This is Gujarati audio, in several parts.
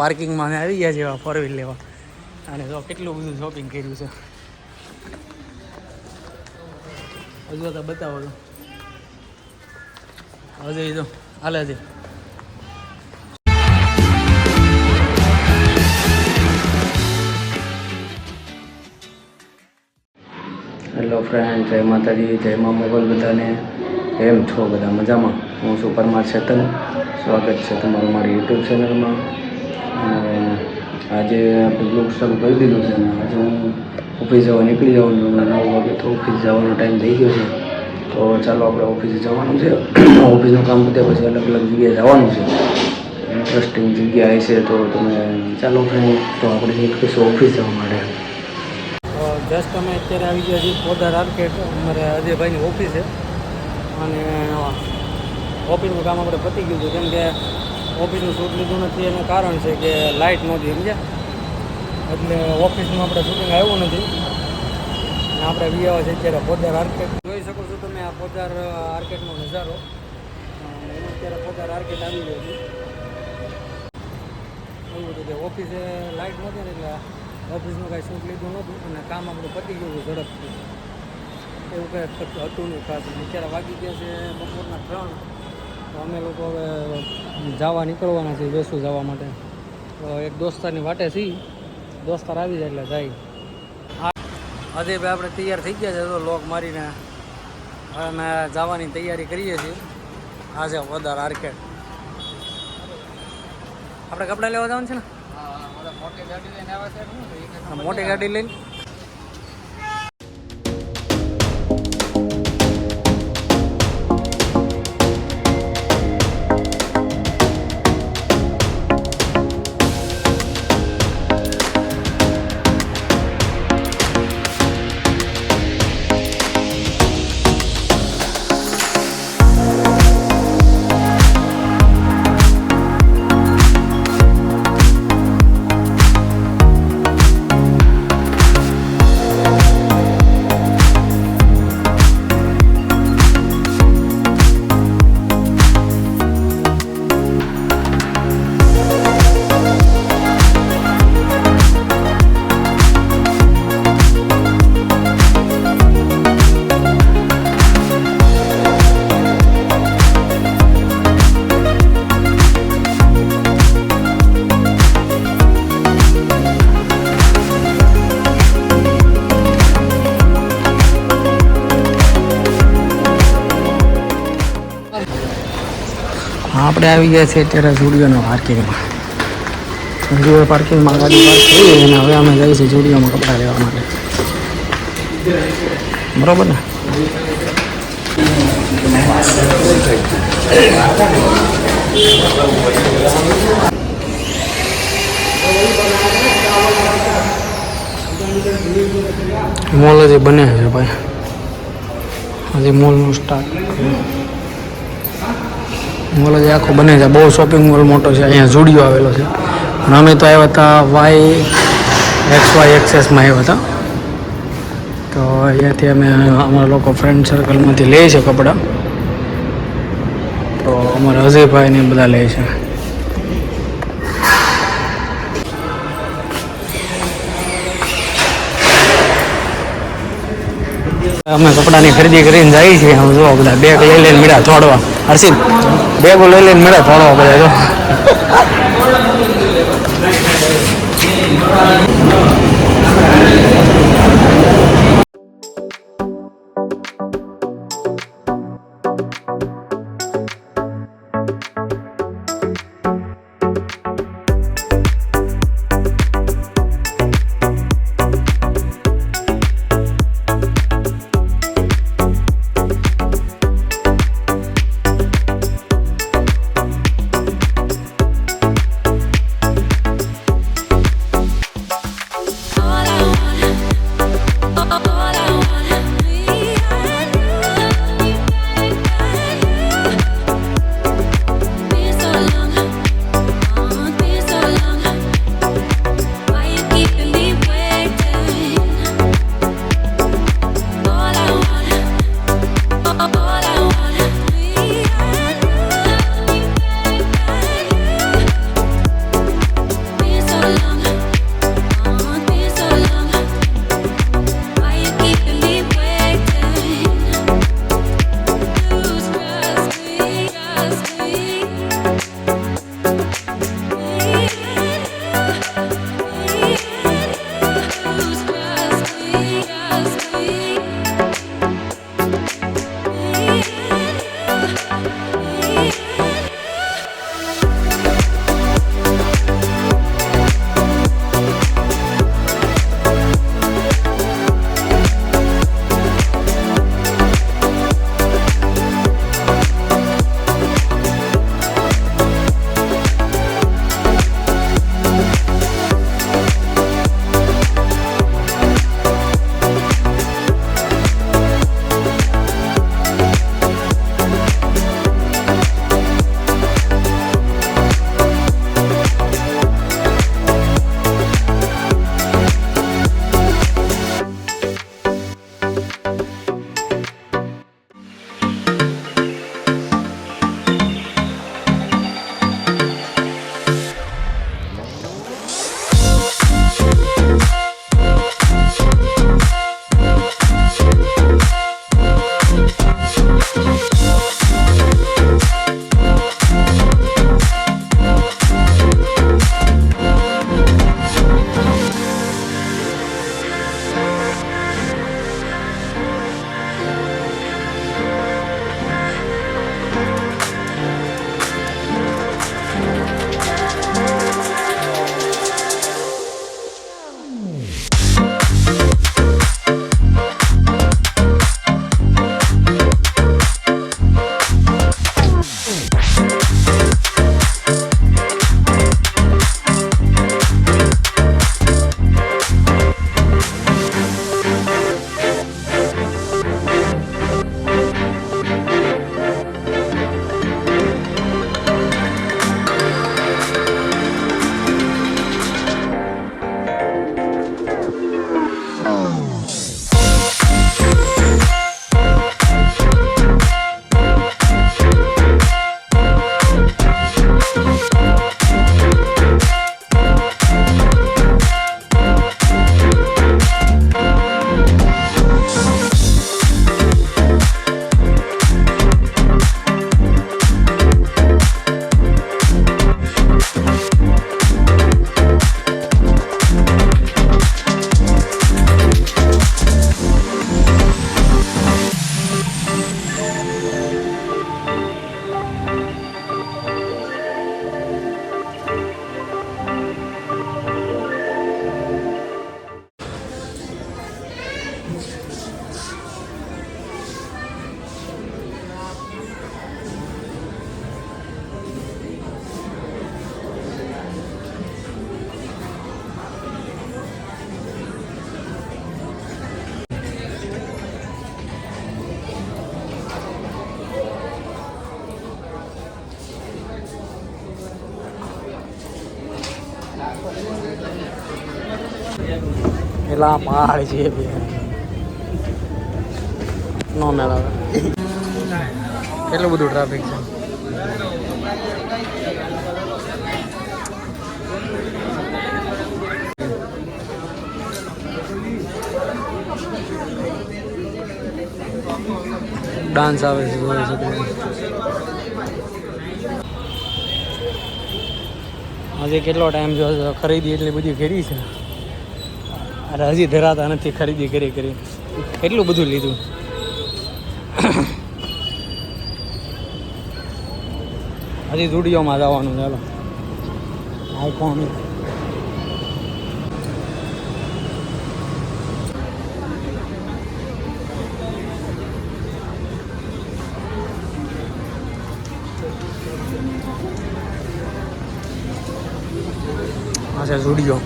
પાર્કિંગમાં આવી ગયા છે ફોર વ્હીલ લેવા અને જો કેટલું બધું શોપિંગ કર્યું છે હજુ તો બતાવો તો હજુ તો હાલે છે. હેલો ફ્રેન્ડ, જય માતાજી, જય મા મોગલ. બધાને કેમ છો? બધા મજામાં? હું છું પરમાર ચેતન. સ્વાગત છે તમારું મારી યુટ્યુબ ચેનલમાં. અને આજે આપણે બ્લોગ શરૂ કરી દીધું છે અને આજે હું ઓફિસ જવા નીકળી જવાનું. હમણાં 9 વાગે તો ઓફિસ જવાનો ટાઈમ થઈ ગયો છે. તો ચાલો આપણે ઓફિસે જવાનું છે. ઓફિસનું કામ પતે પછી અલગ અલગ જગ્યાએ જવાનું છે. ઇન્ટરેસ્ટિંગ જગ્યા હશે તો તમે ચાલો ફ્રેન્ડ, તો આપણે નીકળીશું ઓફિસ જવા માટે. જસ્ટ અમે અત્યારે આવી ગયા છીએ પોદાર આર્કેડ, અમારે અજયભાઈની ઓફિસ છે. અને ઓફિસનું કામ આપણે પતી ગયું છે, કેમ કે ઓફિસનું શૂટ લીધું નથી એનું કારણ છે કે લાઇટ નહોતી, સમજ્યા? એટલે ઓફિસનું આપણે શૂટિંગ આવ્યું નથી. અને આપણે આવ્યા છે અત્યારે પોદાર આર્કેડ. જોઈ શકો છો તમે આ પોદાર આર્કેડનો નજારો. હું અત્યારે પોદાર આર્કેડ આવી ગયો છું. એવું હતું કે ઓફિસે લાઇટ નહોતી ને એટલે ઓફિસનું કાંઈ શૂટ લીધું નહોતું અને કામ આપણું પતી ગયું છે ઝડપથી. એવું કંઈ હતું નહીં ખાસ. અત્યારે વાગી ગયા છે બપોરના 3. તો અમે લોકો હવે જવા નીકળવાના છીએ વેસુ જવા માટે. તો એક દોસ્તારની વાટે છીએ, દોસ્તાર આવી જાય એટલે જાય. અજયભાઈ આપણે તૈયાર થઈ ગયા છે તો લોક મારીને હવે અમે જવાની તૈયારી કરીએ છીએ. આ છે પોદાર આર્કેડ. આપણે કપડાં લેવા જવાનું છે ને? મોટી ગાડી લઈને આવે છે. મોટી ગાડી લઈને આપણે આવી ગયા છીએ અત્યારે ઝુડિયોના પાર્કિંગમાં. ઝુડિયો પાર્કિંગમાં ગાડી પાર્ક કરી અને હવે અમે જઈએ છીએ ઝુડિયોમાં કપડાં લેવા માટે. બરાબર ને? મોલ હજી બને છે ભાઈ, હજી મોલનું સ્ટાર્ટ. મોલ જ આખો બને છે, બહુ શોપિંગ મોલ મોટો છે. અહીંયા ઝુડિયો આવેલો છે. પણ અમે તો આવ્યા હતા YXY એક્સેસમાં આવ્યા હતા. તો અહીંયાથી અમે અમારા લોકો ફ્રેન્ડ સર્કલમાંથી લે છે કપડાં. તો અમારા અજયભાઈ ને બધા લે છે. અમે કપડાની ખરીદી કરીને જઈએ છીએ. આમ જો બધા બેગ લઈ લઈને મીડા થોડવા. હર્ષિત, બેગો લઈ લઈને મીડા થોડવા બધા જો. પેલા પહાડ છે બે નો મેળ આવે. કેટલું બધું ટ્રાફિક છે. ડાન્સ આવે છે જોઈ શકો. આજે કેટલો ટાઈમ જો ખરીદી એટલી બધી કરી છે. અરે હજી ધરાતા નથી ખરીદી કરી એટલું બધું લીધું. હજી સ્ટુડિયોમાં જવાનું. ચાલો આઈફોન છે સ્ટુડિયો.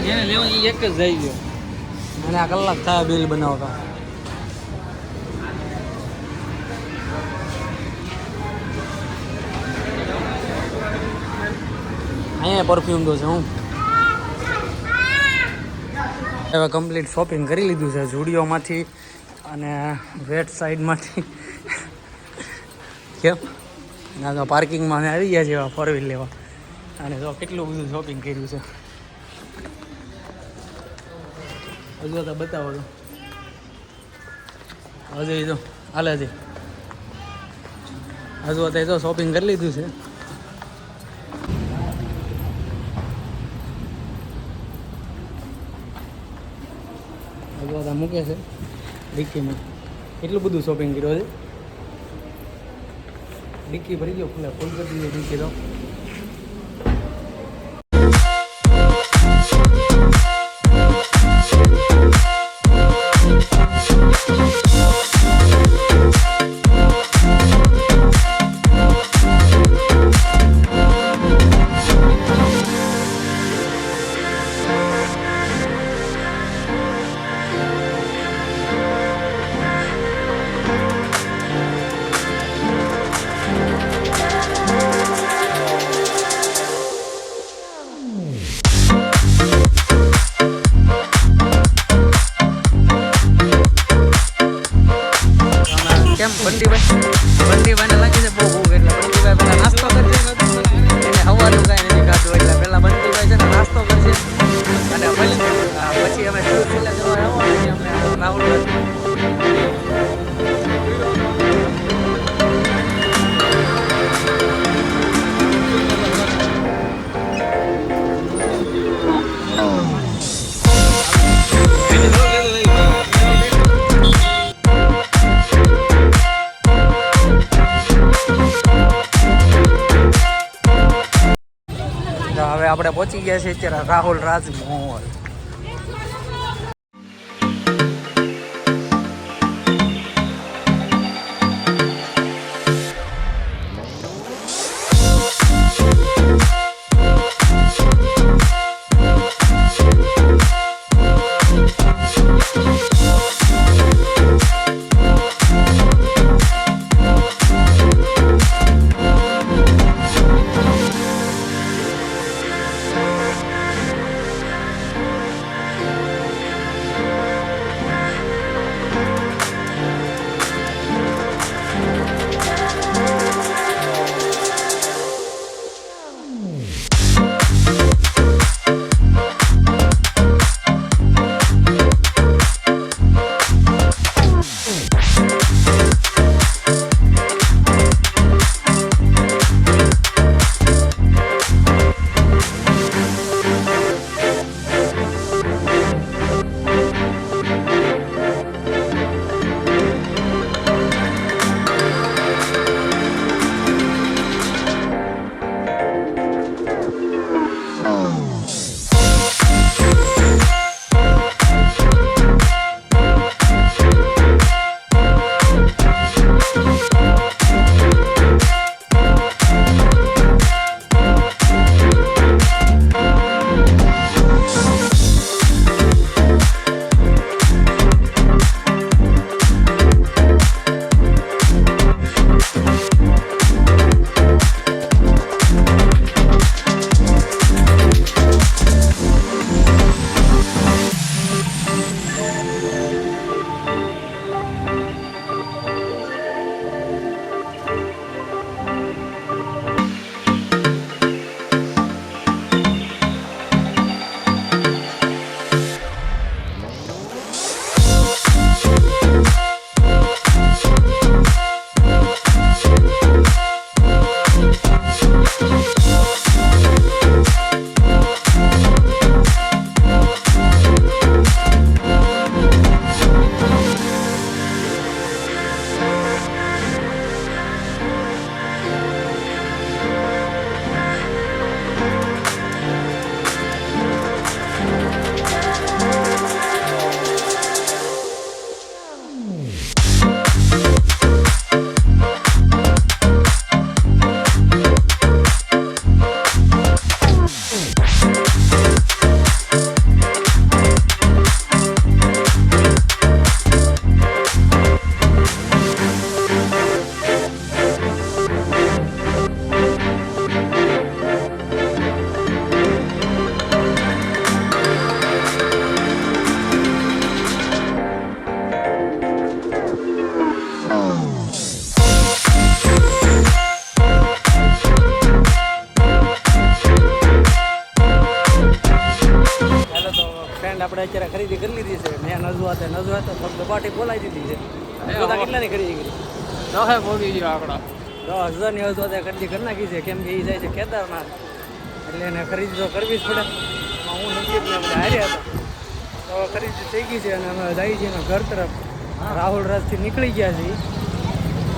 જેને લેવું એ એક જ જઈ ગયો અને આ કલાક થાય બિલ બનાવતા. અહીંયા પરફ્યુમ તો છે. હું હવે કમ્પ્લીટ શોપિંગ કરી લીધું છે ઝુડિયોમાંથી અને વેટ સાઈડમાંથી. કેમ ના તો પાર્કિંગમાં અમે આવી ગયા છે ફોર વ્હીલ લેવા અને જો કેટલું બધું શોપિંગ કર્યું છે. હજુ તો બતાવો તો હજુ તો હાલે છે. હજુ અત્યારે તો શોપિંગ કરી લીધું છે. હજુ બધા મૂકે છે ડિક્કીમાં. એટલું બધું શોપિંગ કર્યું છે. ડિક્કી ભરી ગયો ફૂલ કરી દીધું ડિક્કી તો. કેમ બંટીભાઈને લાગી છે બહુ એટલે બંટીભાઈ પેલા નાસ્તો કરશે. એને હવાનું કાંઈ નથી ખાધું એટલે પેલા બંટીભાઈ છે ને નાસ્તો કરશે અને પછી અમે રાહુલ હવે આપણે પહોંચી ગયા છીએ અત્યારે રાહુલ રાજ મોલ. પાર્ટી બોલાવી દીધી છે બધા કેટલાની ખરીદી કરી 10 પોગી ગયો આંકડો 10,000ની હવે તો ખરીદી કરી નાખી છે કેમ કે એ જાય છે કેદારનાથ એટલે એને ખરીદી તો કરવી જ પડે હું નજીકને બધા હાર્યા હતા તો ખરીદી થઈ ગઈ છે અને અમે જઈએ છીએ એના ઘર તરફ રાહુલ રાજથી નીકળી ગયા છીએ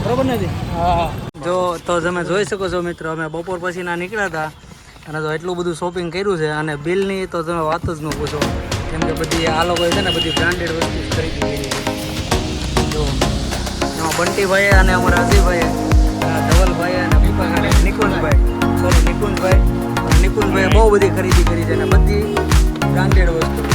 બરોબર નથી હા જો તો તમે જોઈ શકો છો મિત્રો અમે બપોર પછી ના નીકળ્યા હતા અને તો એટલું બધું શોપિંગ કર્યું છે અને બિલની તો તમે વાત જ ન પૂછો કેમ કે બધી આ લોકો છે ને બધી બ્રાન્ડેડ વસ્તુ ખરીદી કરી છે જો એમાં બંટીભાઈ અને અમારા અજયભાઈ ધવલભાઈ અને નિકુંજભાઈ બહુ બધી ખરીદી કરી છે અને બધી બ્રાન્ડેડ વસ્તુ